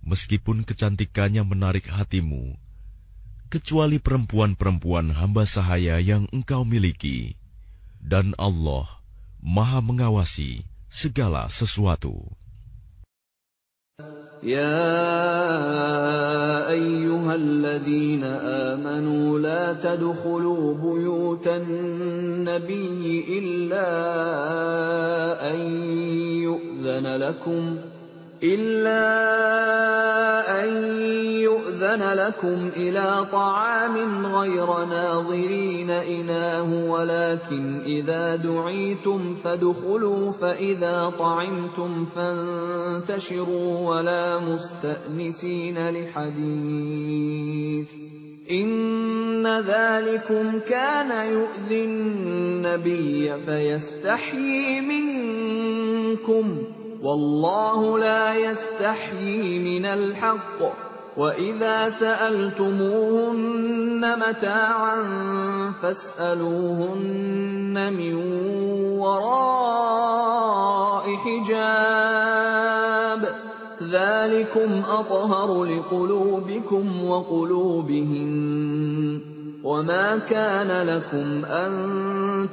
meskipun kecantikannya menarik hatimu, kecuali perempuan-perempuan hamba sahaya yang engkau miliki, dan Allah Maha mengawasi segala sesuatu. يا أيها الذين آمنوا لا تدخلوا بيوت النبي إلا أن يؤذن لكم إلى طعام غير ناظرين إناه ولكن إذا دعيتم فادخلوا فإذا طعمتم فانتشروا ولا مستأنسين لحديث إن ذلكم كان يؤذي النبي فيستحيي منكم والله لا يستحيي من الحق وإذا سألتموهن متاعا فاسألوهن من وراء حجاب ذلكم أطهر لقلوبكم وقلوبهن وما كان لكم أن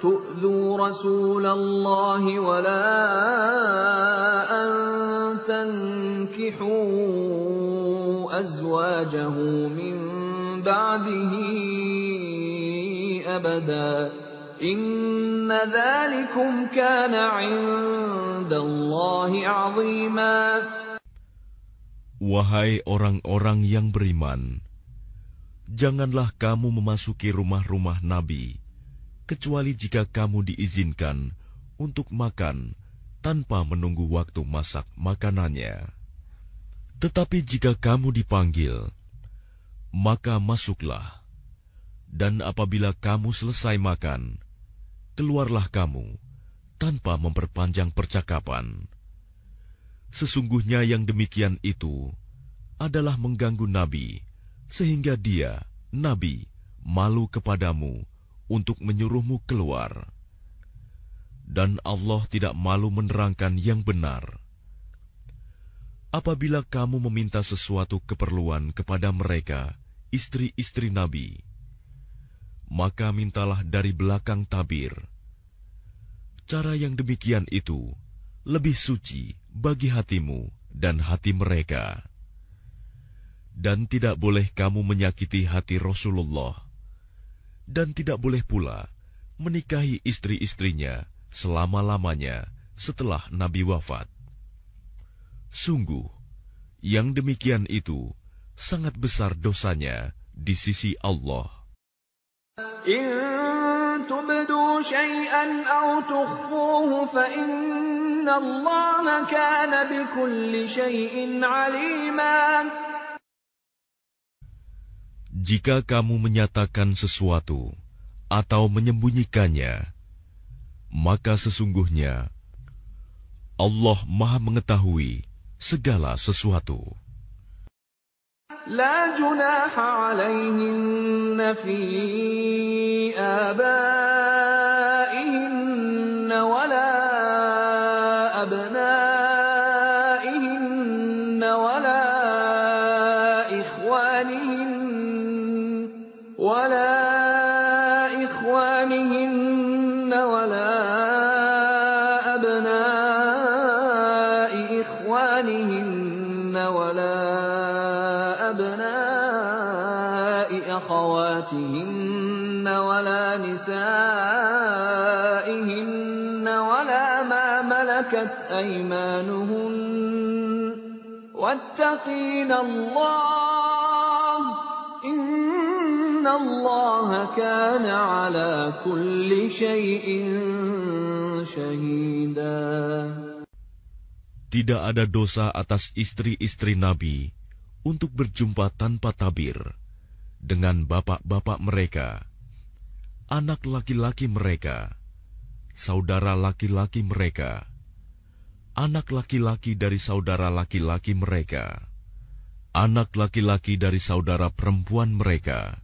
تؤذوا رسول الله ولا أن تنكحوا أزواجه من بعده أبدا إن ذلكم كان عند الله عظيما. Wahai orang-orang yang beriman, janganlah kamu memasuki rumah-rumah Nabi, kecuali jika kamu diizinkan untuk makan tanpa menunggu waktu masak makanannya. Tetapi jika kamu dipanggil, maka masuklah. Dan apabila kamu selesai makan, keluarlah kamu tanpa memperpanjang percakapan. Sesungguhnya yang demikian itu adalah mengganggu Nabi, sehingga dia, Nabi, malu kepadamu untuk menyuruhmu keluar. Dan Allah tidak malu menerangkan yang benar. Apabila kamu meminta sesuatu keperluan kepada mereka, istri-istri Nabi, maka mintalah dari belakang tabir. Cara yang demikian itu lebih suci bagi hatimu dan hati mereka. Dan tidak boleh kamu menyakiti hati Rasulullah, dan tidak boleh pula menikahi istri-istrinya selama-lamanya setelah Nabi wafat. Sungguh, yang demikian itu sangat besar dosanya di sisi Allah. إن تبدوا شيئا أو تخفوه فإن الله كان بكل شيء عليما. Jika kamu menyatakan sesuatu atau menyembunyikannya, maka sesungguhnya Allah Maha mengetahui segala sesuatu. لا جناح عليهن في آبائهن ولا أبنائهن ولا إخوانهن ولا أبناء إخوانهن ولا أبناء أخواتهن ولا نسائهن ولا ما ملكت أيمانهن واتقين الله إن الله كان على كل شيء شهيدا. Tidak ada dosa atas istri-istri Nabi untuk berjumpa tanpa tabir dengan bapak-bapak mereka, anak laki-laki mereka, saudara laki-laki mereka, anak laki-laki dari saudara laki-laki mereka, anak laki-laki dari saudara perempuan mereka,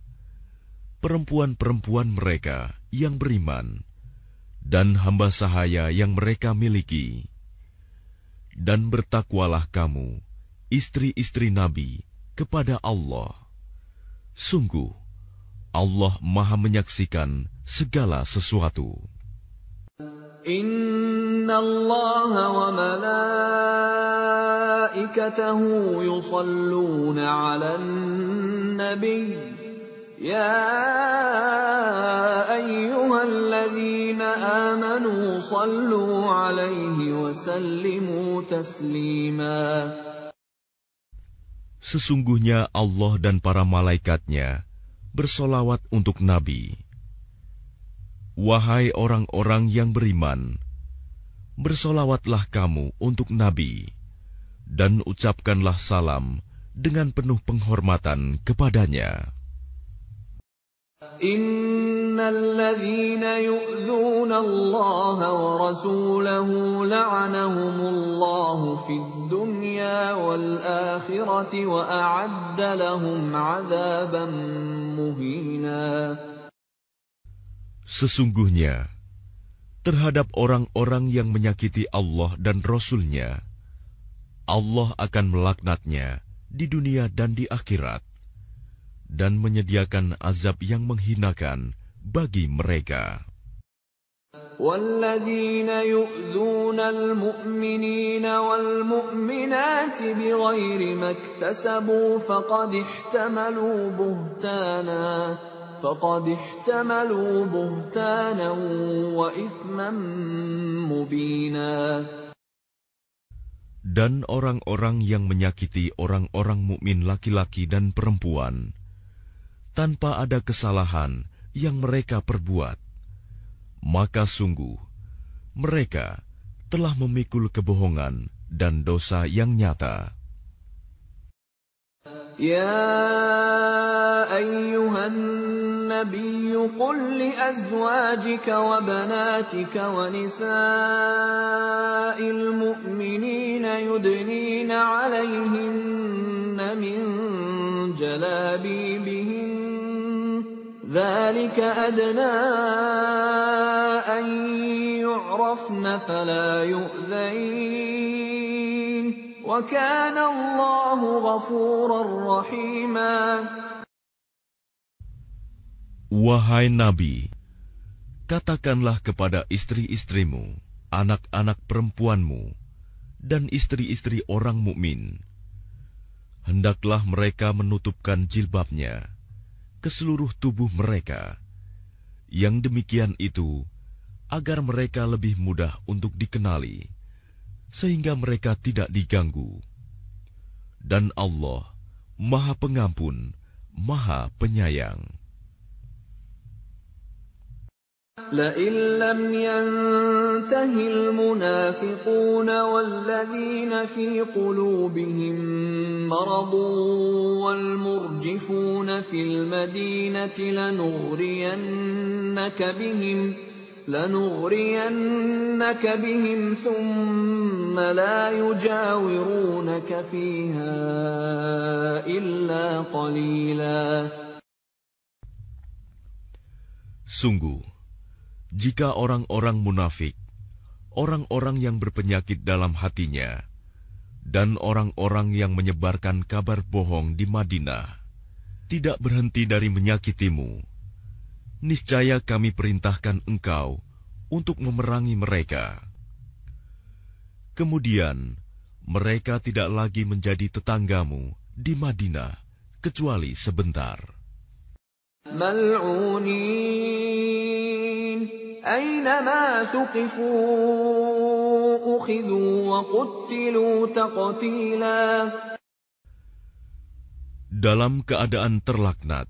perempuan-perempuan mereka yang beriman, dan hamba sahaya yang mereka miliki. Dan bertakwalah kamu, istri-istri Nabi, kepada Allah. Sungguh, Allah Maha menyaksikan segala sesuatu. إن الله وملائكته يصلون على النبي يا أيها الذين آمنوا صلوا عليه وسلموا تسليما. Sesungguhnya Allah dan para malaikatnya bersolawat untuk Nabi. Wahai orang-orang yang beriman, bersolawatlah kamu untuk Nabi, dan ucapkanlah salam dengan penuh penghormatan kepadanya. Innalladzina yu'dzuna Allah wa rasulahu la'anahumullahu fid dunya wal akhirati wa a'adda lahum 'adzaban muhina. Sesungguhnya, terhadap orang-orang yang menyakiti Allah dan Rasul-Nya, Allah akan melaknatnya di dunia dan di akhirat, dan menyediakan azab yang menghinakan bagi mereka. وَالَّذِينَ يُؤْذُونَ الْمُؤْمِنِينَ وَالْمُؤْمِنَاتِ بِغَيْرِ مَا اكْتَسَبُوا فقد احتملوا بهتانا وإثما مبينا. Dan orang-orang yang menyakiti orang-orang mukmin laki-laki dan perempuan tanpa ada kesalahan yang mereka perbuat, maka sungguh mereka telah memikul kebohongan dan dosa yang nyata. يا أيها النبي قل لأزواجك وبناتك ونساء المؤمنين يدنين عليهن من جلابيبهن ذلك أدنى أن يعرفن فلا يؤذين وَكَانَ اللَّهُ غَفُورًا رَّحِيمًا. Wahai Nabi, katakanlah kepada istri-istrimu, anak-anak perempuanmu, dan istri-istri orang mukmin, hendaklah mereka menutupkan jilbabnya ke seluruh tubuh mereka. Yang demikian itu agar mereka lebih mudah untuk dikenali, sehingga mereka tidak diganggu. Dan Allah Maha Pengampun, Maha Penyayang. لئن لم ينته المنافقون والذين في قلوبهم مرض والمرجفون في المدينة لنغرينك بهم ثم لا يجاورونك فيها إلا قليلا. Sungguh, jika orang-orang munafik, orang-orang yang berpenyakit dalam hatinya, dan orang-orang yang menyebarkan kabar bohong di Madinah, tidak berhenti dari menyakitimu, niscaya kami perintahkan engkau untuk memerangi mereka. Kemudian, mereka tidak lagi menjadi tetanggamu di Madinah, kecuali sebentar. ملعونين أينما ثقفوا أخذوا وقتلوا تقتيلا. Dalam keadaan terlaknat,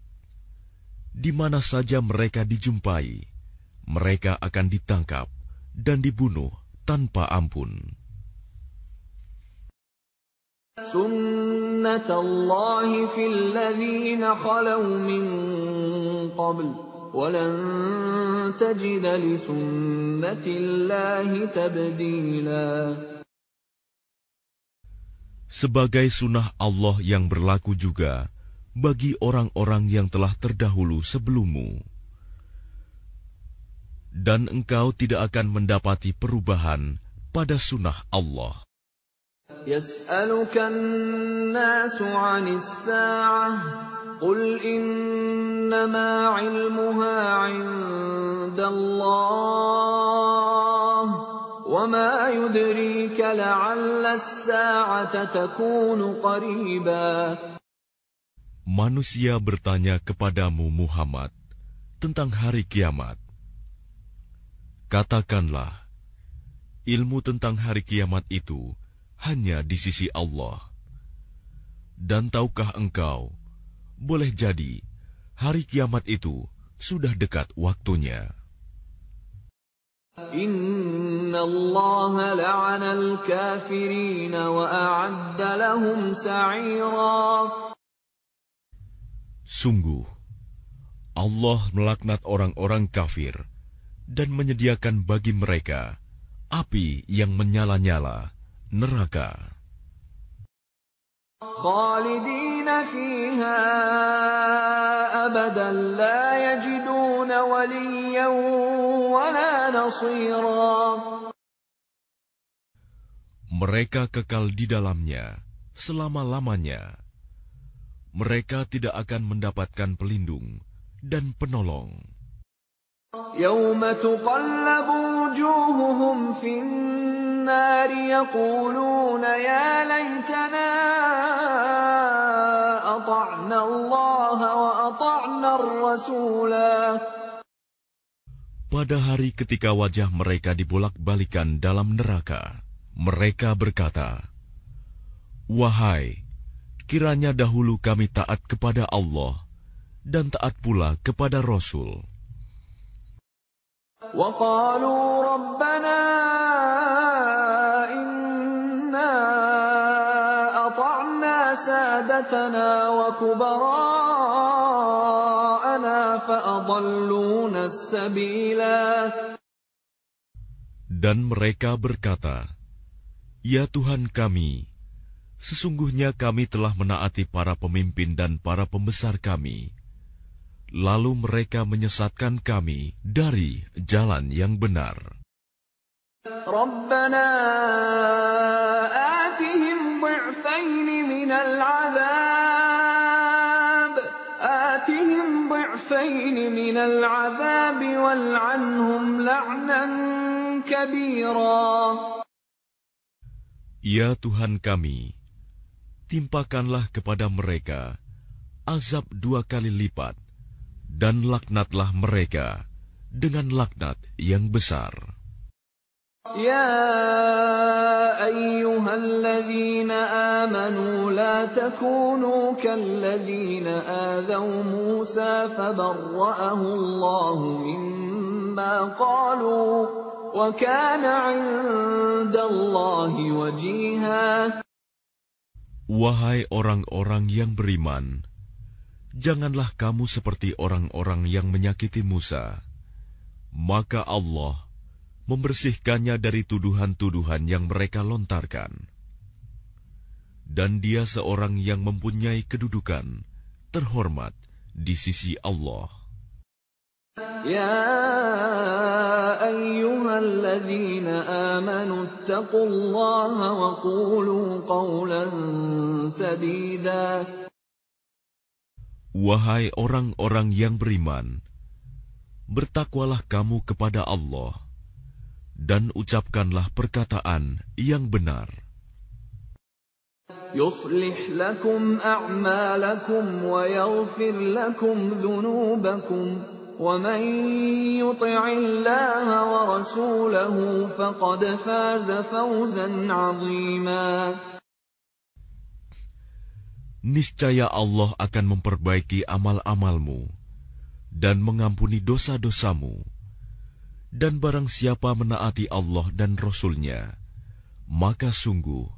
di mana saja mereka dijumpai, mereka akan ditangkap dan dibunuh tanpa ampun. سنة الله في الذين خلوا من قبل ولن تجد لسنة الله تبديلا. Sebagai sunnah Allah yang berlaku juga bagi orang-orang yang telah terdahulu sebelummu. Dan engkau tidak akan mendapati perubahan pada sunnah Allah. يسألك الناس عن الساعة قل إنما علمها عند الله وَمَا يُدْرِيكَ لَعَلَّ السَّاعَةَ تَكُونُ قَرِيبًا. Manusia bertanya kepadamu Muhammad tentang hari kiamat. Katakanlah, ilmu tentang hari kiamat itu hanya di sisi Allah. Dan tahukah engkau, boleh jadi hari kiamat itu sudah dekat waktunya. Inna Allah la'ana al-kafirin wa a'adda lahum sa'ira. Sungguh, Allah melaknat orang-orang kafir dan menyediakan bagi mereka api yang menyala-nyala, neraka. Khalidina fiha abadan la yajiduna waliyan wala nasira. Mereka kekal di dalamnya selama-lamanya. Mereka tidak akan mendapatkan pelindung dan penolong. Yawma tuqallabu wujuhuhum fin النار يقولون يا ليتنا أطعنا الله وأطعنا الرسولا. Pada hari ketika wajah mereka dibolak-balikan dalam neraka, mereka berkata, "Wahai, kiranya dahulu kami taat kepada Allah dan taat pula kepada Rasul." وَقَالُوا رَبَّنَا إِنَّا أَطَعْنَا سَادَتَنَا وَكُبَرَاءَنَا فَأَضَلُّونَا السَّبِيلَا. Dan mereka berkata, "Ya Tuhan kami, sesungguhnya kami telah menaati para pemimpin dan para pembesar kami. Lalu mereka menyesatkan kami dari jalan yang benar. Rabbana atihim dhi'faini minal 'adhab wal'anhum la'nan kabira. Ya Tuhan kami, timpakanlah kepada mereka azab 2 kali lipat, dan laknatlah mereka dengan laknat yang besar. Ya ayyuhalladzina amanu la takunu kalladzina adzaw Musa fabarra'ahu Allah mimma qalu wa kana 'indallahi wajiha. Wahai orang-orang yang beriman, janganlah kamu seperti orang-orang yang menyakiti Musa. Maka Allah membersihkannya dari tuduhan-tuduhan yang mereka lontarkan. Dan dia seorang yang mempunyai kedudukan terhormat di sisi Allah. Ya ayyuhalladzina amanu ittaqullaha wa qulu qawlan sadida. Wahai orang-orang yang beriman, bertakwalah kamu kepada Allah, dan ucapkanlah perkataan yang benar. Yuslih lakum a'malakum wa yaghfir lakum dhunubakum, wa man yuti'illaha wa rasulahu faqad faza fawzan 'azima. Niscaya Allah akan memperbaiki amal-amalmu dan mengampuni dosa-dosamu. Dan barang siapa menaati Allah dan Rasul-Nya, maka sungguh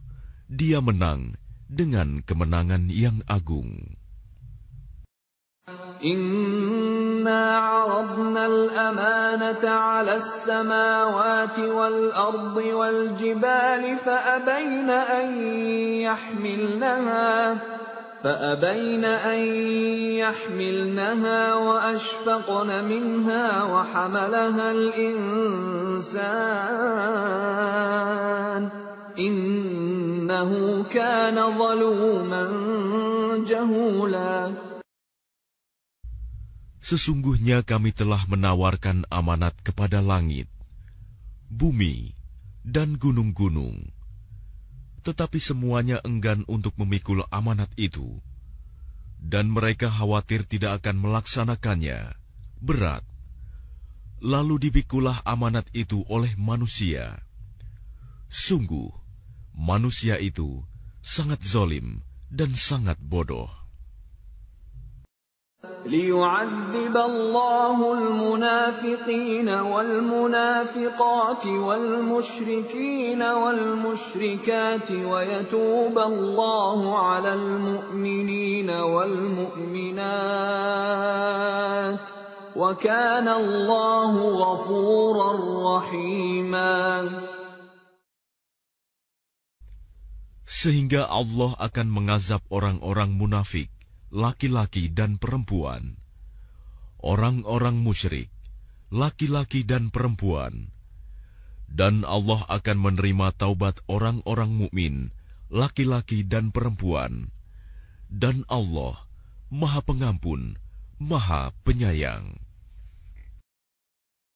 dia menang dengan kemenangan yang agung. Inna 'aradna al-amanata 'ala as-samawati wal-ardi wal-jibali fa'abayna أن يحملنها وأشفقن منها وحملها الإنسان إنه كان ظلوما جهولا. Sesungguhnya kami telah menawarkan amanat kepada langit, bumi, dan gunung-gunung. Tetapi semuanya enggan untuk memikul amanat itu, dan mereka khawatir tidak akan melaksanakannya, berat. Lalu dipikulah amanat itu oleh manusia. Sungguh, manusia itu sangat zalim dan sangat bodoh. ليعذب الله المنافقين والمنافقات والمشركين والمشركات ويتوب الله على المؤمنين والمؤمنات وكان الله غفورا رحيما. Sehingga Allah akan mengazab orang-orang munafik, laki-laki dan perempuan, orang-orang musyrik, laki-laki dan perempuan, dan Allah akan menerima taubat orang-orang mukmin, laki-laki dan perempuan, dan Allah Maha Pengampun, Maha Penyayang.